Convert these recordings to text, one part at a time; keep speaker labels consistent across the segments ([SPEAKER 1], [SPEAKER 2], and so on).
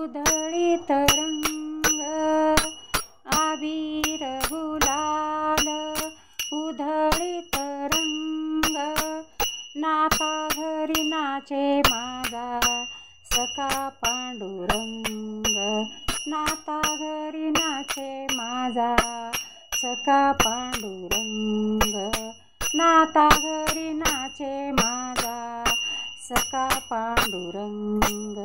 [SPEAKER 1] उधळीत रंग आबीर गुलाल उधळीत रंग नाता घरी नाचे माझा सखा पांडुरंग नाता घरी नाचे माझा सखा पांडुरंग नाता घरी नाचे माझा सखा पांडुरंग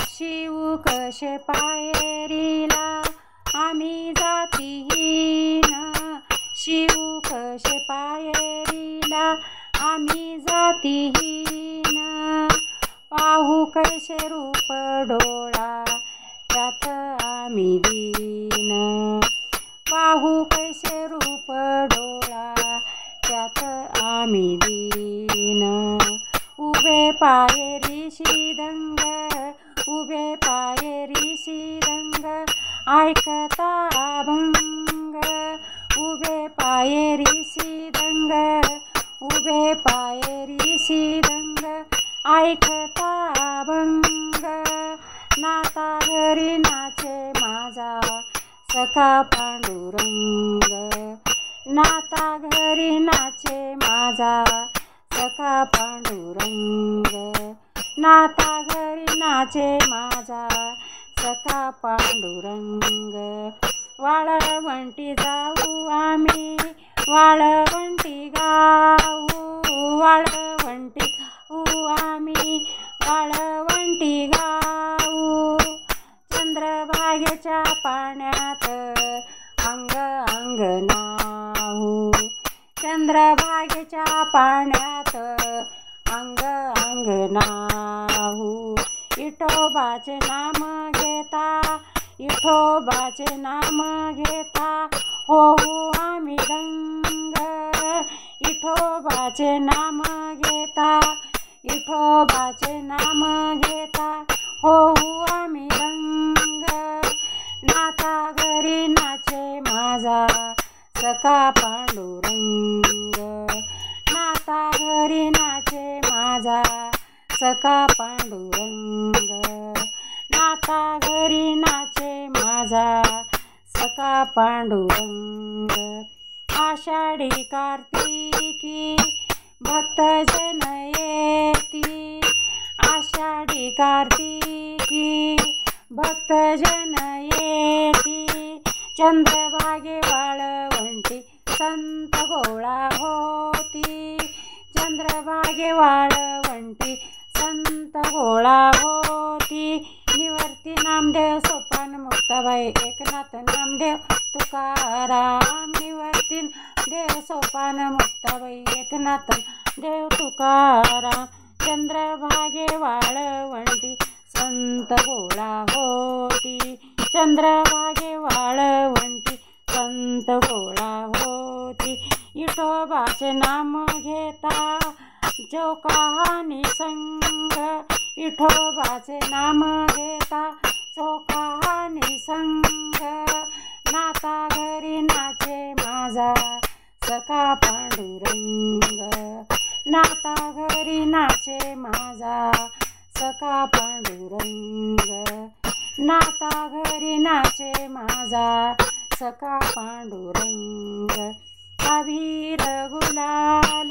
[SPEAKER 1] शिव कशे पायरीला आम्ही जातीहीन शिव कशे पायरीला आम्ही जातीहीन पाहू कैसे रूप डोळा त्यात आम्ही दीन पाहू कैसे रूप डोळा त्यात आम्ही दीन उभे पायरी शिदंग उभे पायरी शिदंग ऐकता अभंग उभे पायरी शिदंग उभे पायरी शिदंग ऐकता अभंग नाता घरी नाचे माझा सखा पांडुरंग नाता घरी नाचे माझा सखा पांडुरंग नाता घरी नाचे माझा सखा पांडुरंग वाळवंटी जाऊ आम्ही वाळवंटी गाऊ वाळवंटी जाऊ आम्ही वाळवंटी गाऊ चंद्रभागेच्या पाण्यात अंग अंग नाहू चंद्रभागेच्या पाण्यात अंग अंग नाहू विठोबाचे नाम घेता विठोबाचे नाम घेता होऊ आम्ही दंग विठोबाचे नाम घेता विठोबाचे नाम घेता होऊ आम्ही दंग नाता घरी नाचे माझा सखा पांडुरंग नाता घरी नाचे माझा सखा पांडुरंग नाता घरी नाचे माझा सखा पांडुरंग आषाढी कार्तिकी भक्तजन येती आषाढी कार्तिकी भक्तजन येती चंद्रभागे वाळवंटी संत गोळा होती चंद्रभागे वाळवंटी संत गोळा होती निवर्ती नामदेव सोपान मुक्ताबाई एकनाथ नामदेव तुकाराम निवर्ती देव सोपान मुक्ताबाई एकनाथ देव तुकाराम चंद्रभागे वाळवंटी संत गोळा होती चंद्रभागे वाळवंटी संत गोळा होती विठोबाचे नाम घेता जो कहाणी संग विठोबाचे नाम घेता जो कहाणी संग नाता घरी नाचे माझा सखा पांडुरंग नाता घरी नाचे माझा सखा पांडुरंग नाता घरी नाचे माझा सखा पांडुरंग आबीर गुलाल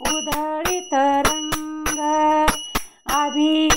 [SPEAKER 1] उधळीत रंग आबीर